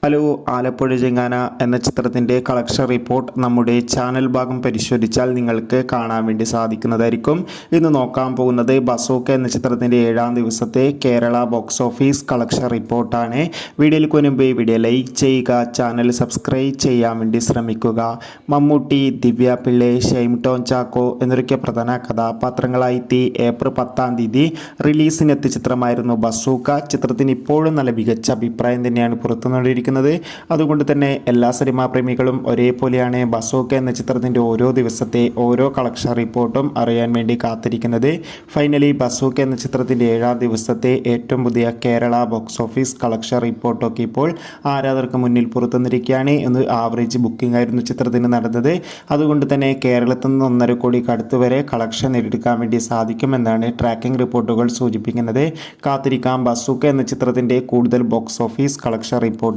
Hello, Alappuzha ചെങ്ങാന എന്ന ചിത്രത്തിൻ്റെ collection report നമ്മുടെ ചാനൽ ഭാഗം പരിശോധിച്ചാൽ നിങ്ങൾക്ക് കാണാൻ വേണ്ടി സാധിക്കുന്നതായിരിക്കും. ഇന്ന് നോക്കാൻ പോകുന്നത് ബസൂക്ക എന്ന ചിത്രത്തിൻ്റെ 7ാം ദിവസത്തെ കേരള ബോക്സ് ഓഫീസ് കളക്ഷൻ റിപ്പോർട്ടാണ്. വീഡിയോയിൽ മുൻപ് വീഡിയോ ലൈക്ക് ചെയ്യുക, ചാനൽ സബ്സ്ക്രൈബ് ചെയ്യാൻ വേണ്ടി ശ്രമിക്കുക. മമ്മൂട്ടി, ദിവ്യ പിള്ളെ, ഷൈം ടോം ചാക്കോ എന്നൊക്കെ പ്രധാന കഥാപാത്രങ്ങളായി ഏപ്രിൽ 10-ാം തീയതി റിലീസിനെത്തിയ ചിത്രമായിരുന്നു ബസൂക്ക. ചിത്രത്തിന് ഇപ്പോഴും നല്ല മികച്ച അഭിപ്രായം തന്നെയാണ് പുറത്തുനിന്നുകൊണ്ടിരിക്കുന്നത്. അതുകൊണ്ട് തന്നെ എല്ലാ സിനിമാ പ്രേമികളും ഒരേപോലെയാണ് ബസൂക്ക എന്ന ചിത്രത്തിൻ്റെ ഓരോ ദിവസത്തെ ഓരോ കളക്ഷൻ റിപ്പോർട്ടും അറിയാൻ വേണ്ടി കാത്തിരിക്കുന്നത്. ഫൈനലി ബസൂക്ക എന്ന ചിത്രത്തിൻ്റെ 7ാം ദിവസത്തെ ഏറ്റവും പുതിയ കേരള ബോക്സ് ഓഫീസ് കളക്ഷൻ റിപ്പോർട്ടൊക്കെ ഇപ്പോൾ ആരാധകർക്ക് മുന്നിൽ പുറത്തുനിന്നിരിക്കുകയാണ്. എന്ന് ആവറേജ് ബുക്കിംഗ് ആയിരുന്നു ചിത്രത്തിന് നടന്നത്. അതുകൊണ്ട് തന്നെ കേരളത്തിൽ നിന്ന് 1.5 കോടിക്ക് അടുത്ത് വരെ കളക്ഷൻ നേടിയെടുക്കാൻ വേണ്ടി സാധിക്കുമെന്നാണ് ട്രാക്കിംഗ് റിപ്പോർട്ടുകൾ സൂചിപ്പിക്കുന്നത്. കാത്തിരിക്കാം ബസൂക്ക എന്ന ചിത്രത്തിൻ്റെ കൂടുതൽ ബോക്സ് ഓഫീസ് കളക്ഷൻ റിപ്പോർട്ട്.